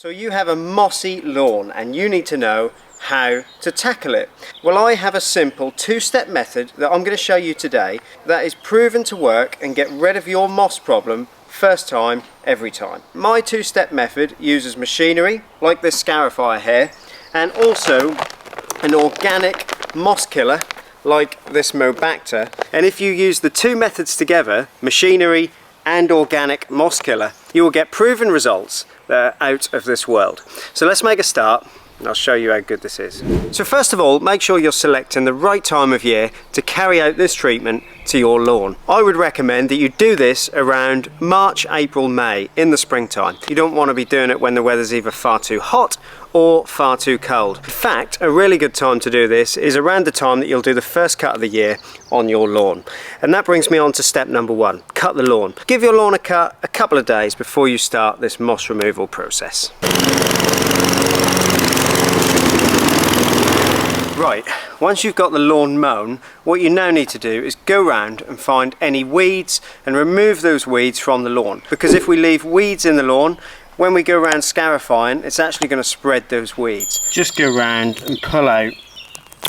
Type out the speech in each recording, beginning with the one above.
So you have a mossy lawn and you need to know how to tackle it. Well, I have a simple two-step method that I'm going to show you today that is proven to work and get rid of your moss problem first time, every time. My two-step method uses machinery like this scarifier here and also an organic moss killer like this Mobacter. And if you use the two methods together, machinery and organic moss killer, you will get proven results that are out of this world. So let's make a start and I'll show you how good this is. So first of all, make sure you're selecting the right time of year to carry out this treatment to your lawn. I would recommend that you do this around March, April, May in the springtime. You don't want to be doing it when the weather's either far too hot or far too cold. In fact, a really good time to do this is around the time that you'll do the first cut of the year on your lawn. And that brings me on to step number one, cut the lawn. Give your lawn a cut a couple of days before you start this moss removal process. Right, once you've got the lawn mown, what you now need to do is go round and find any weeds and remove those weeds from the lawn. Because if we leave weeds in the lawn, when we go around scarifying, it's actually going to spread those weeds. Just go round and pull out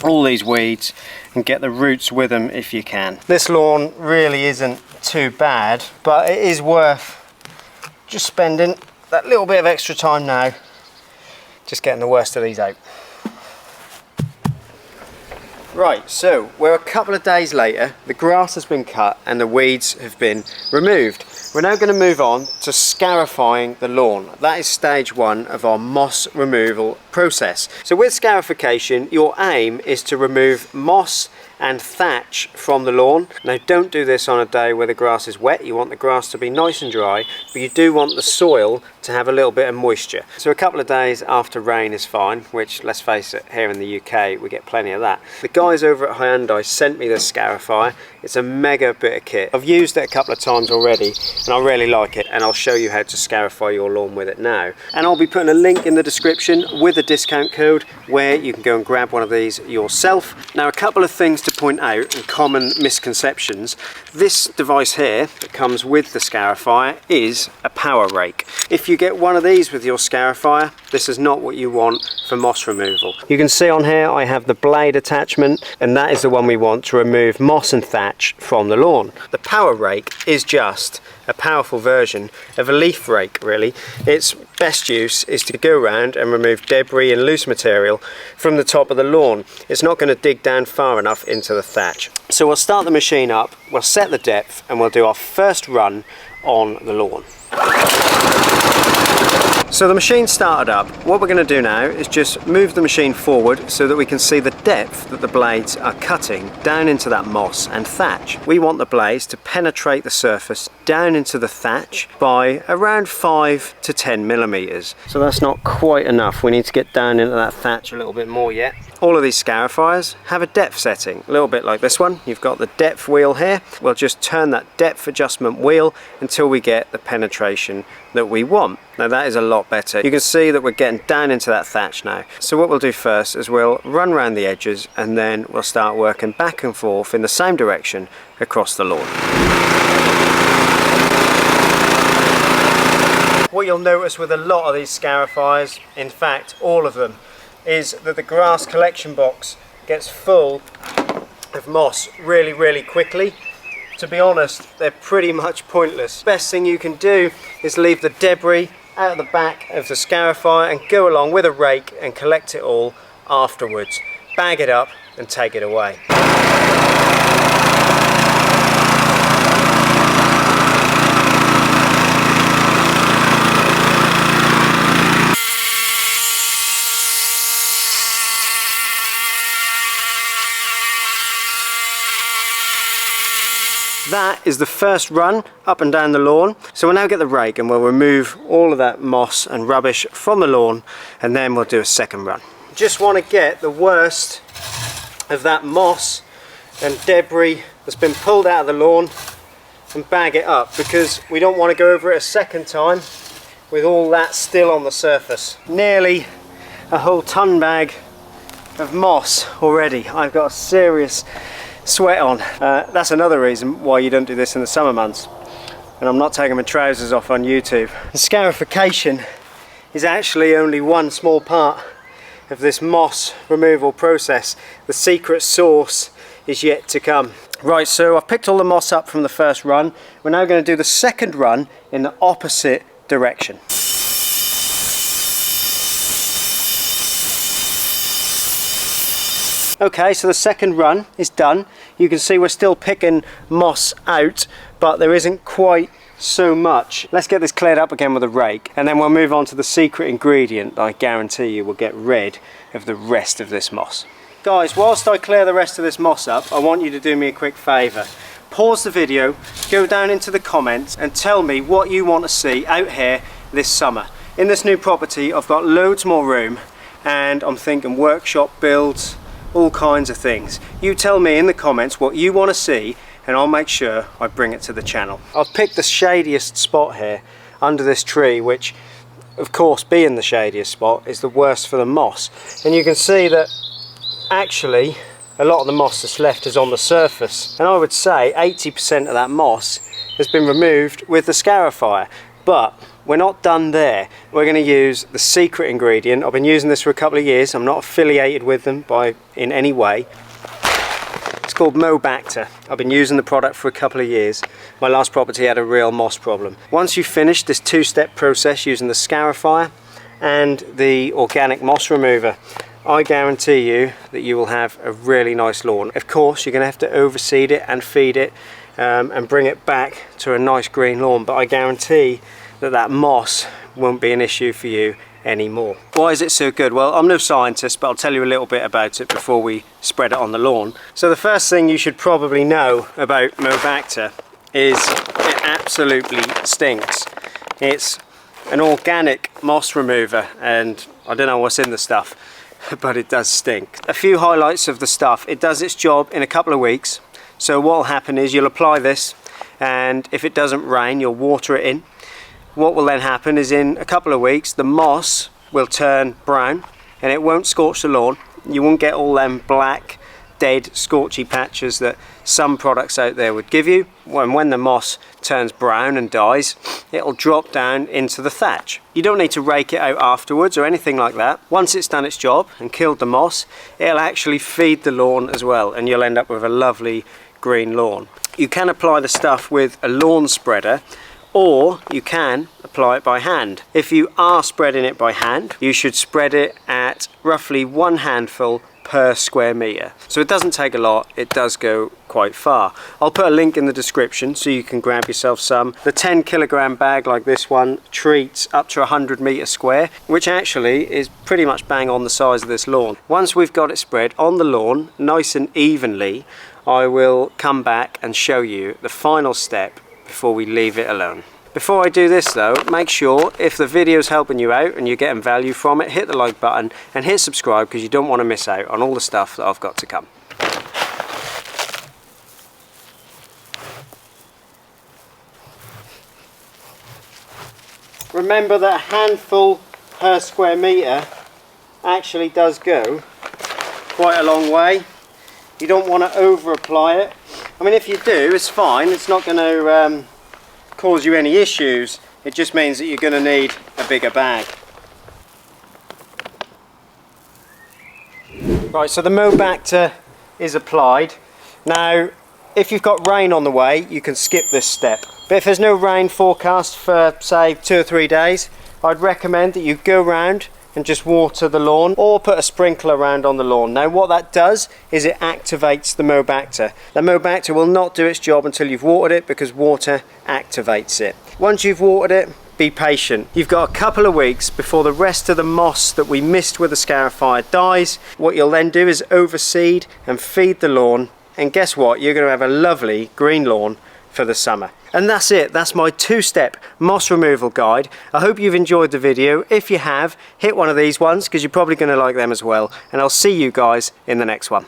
all these weeds and get the roots with them if you can. This lawn really isn't too bad, but it is worth just spending that little bit of extra time now, just getting the worst of these out. Right, so we're a couple of days later, the grass has been cut and the weeds have been removed. We're now going to move on to scarifying the lawn. That is stage one of our moss removal process. So with scarification, your aim is to remove moss and thatch from the lawn. Now don't do this on a day where the grass is wet. You want the grass to be nice and dry, but you do want the soil to have a little bit of moisture. So a couple of days after rain is fine, which, let's face it, here in the UK we get plenty of that. The guys over at Hyundai sent me this scarifier. It's a mega bit of kit. I've used it a couple of times already and I really like it, and I'll show you how to scarify your lawn with it now. And I'll be putting a link in the description with a discount code where you can go and grab one of these yourself. Now, a couple of things to point out and common misconceptions. This device here that comes with the scarifier is a power rake. If you get one of these with your scarifier, this is not what you want for moss removal. You can see on here I have the blade attachment, and that is the one we want to remove moss and thatch from the lawn. The power rake is just a powerful version of a leaf rake, really. Its best use is to go around and remove debris and loose material from the top of the lawn. It's not going to dig down far enough into the thatch. So we'll start the machine up, we'll set the depth, and we'll do our first run on the lawn. So the machine started up. What we're going to do now is just move the machine forward so that we can see the depth that the blades are cutting down into that moss and thatch. We want the blades to penetrate the surface down into the thatch by around 5 to 10 millimeters. So that's not quite enough. We need to get down into that thatch a little bit more yet. All of these scarifiers have a depth setting, a little bit like this one. You've got the depth wheel here. We'll just turn that depth adjustment wheel until we get the penetration that we want. Now that is a lot better. You can see that we're getting down into that thatch now. So what we'll do first is we'll run around the edges and then we'll start working back and forth in the same direction across the lawn. What you'll notice with a lot of these scarifiers, in fact all of them, is that the grass collection box gets full of moss really quickly. To be honest, they're pretty much pointless. Best thing you can do is leave the debris out the back of the scarifier and go along with a rake and collect it all afterwards. Bag it up and take it away. That is the first run up and down the lawn. So we'll now get the rake and we'll remove all of that moss and rubbish from the lawn, and then we'll do a second run. Just want to get the worst of that moss and debris that's been pulled out of the lawn and bag it up, because we don't want to go over it a second time with all that still on the surface. Nearly a whole ton bag of moss already. I've got a serious sweat on. That's another reason why you don't do this in the summer months. And I'm not taking my trousers off on YouTube. Scarification is actually only one small part of this moss removal process. The secret sauce is yet to come. Right, so I've picked all the moss up from the first run. We're now going to do the second run in the opposite direction. Okay, so the second run is done. You can see we're still picking moss out, but there isn't quite so much. Let's get this cleared up again with a rake, and then we'll move on to the secret ingredient that I guarantee you will get rid of the rest of this moss. Guys, whilst I clear the rest of this moss up, I want you to do me a quick favour. Pause the video, go down into the comments and tell me what you want to see out here this summer. In this new property I've got loads more room, and I'm thinking workshop builds, all kinds of things. You tell me in the comments what you want to see and I'll make sure I bring it to the channel. I've picked the shadiest spot here under this tree, which of course being the shadiest spot is the worst for the moss, and you can see that actually a lot of the moss that's left is on the surface, and I would say 80% of that moss has been removed with the scarifier. But we're not done there. We're going to use the secret ingredient. I've been using this for a couple of years. I'm not affiliated with them in any way. It's called Mobacter. I've been using the product for a couple of years. My last property had a real moss problem. Once you've finished this two-step process using the scarifier and the organic moss remover, I guarantee you that you will have a really nice lawn. Of course, you're going to have to overseed it and feed it and bring it back to a nice green lawn, but I guarantee that moss won't be an issue for you anymore. Why is it so good? Well, I'm no scientist, but I'll tell you a little bit about it before we spread it on the lawn. So the first thing you should probably know about Mobacter is it absolutely stinks. It's an organic moss remover, and I don't know what's in the stuff, but it does stink. A few highlights of the stuff. It does its job in a couple of weeks. So what will happen is you'll apply this, and if it doesn't rain, you'll water it in. What will then happen is in a couple of weeks the moss will turn brown and it won't scorch the lawn. You won't get all them black, dead, scorchy patches that some products out there would give you. When the moss turns brown and dies, it'll drop down into the thatch. You don't need to rake it out afterwards or anything like that. Once it's done its job and killed the moss, it'll actually feed the lawn as well, and you'll end up with a lovely green lawn. You can apply the stuff with a lawn spreader, or you can apply it by hand. If you are spreading it by hand, you should spread it at roughly 1 handful per square metre. So it doesn't take a lot, it does go quite far. I'll put a link in the description so you can grab yourself some. The 10 kilogram bag like this one treats up to 100 metre square, which actually is pretty much bang on the size of this lawn. Once we've got it spread on the lawn nice and evenly, I will come back and show you the final step before we leave it alone. Before I do this though, make sure if the video's helping you out and you're getting value from it, hit the like button and hit subscribe, because you don't want to miss out on all the stuff that I've got to come. Remember that a handful per square metre actually does go quite a long way. You don't want to over apply it. I mean, if you do, it's fine. It's not going to cause you any issues. It just means that you're going to need a bigger bag. Right, so the Mobacter is applied. Now, if you've got rain on the way, you can skip this step. But if there's no rain forecast for, say, 2 or 3 days, I'd recommend that you go round and just water the lawn, or put a sprinkler around on the lawn. Now what that does is it activates the Mobacter. The Mobacter will not do its job until you've watered it, because water activates it. Once you've watered it, be patient. You've got a couple of weeks before the rest of the moss that we missed with the scarifier dies. What you'll then do is overseed and feed the lawn, and guess what? You're going to have a lovely green lawn for the summer. And that's it. That's my 2-step moss removal guide. I hope you've enjoyed the video. If you have, hit one of these ones, because you're probably going to like them as well. And I'll see you guys in the next one.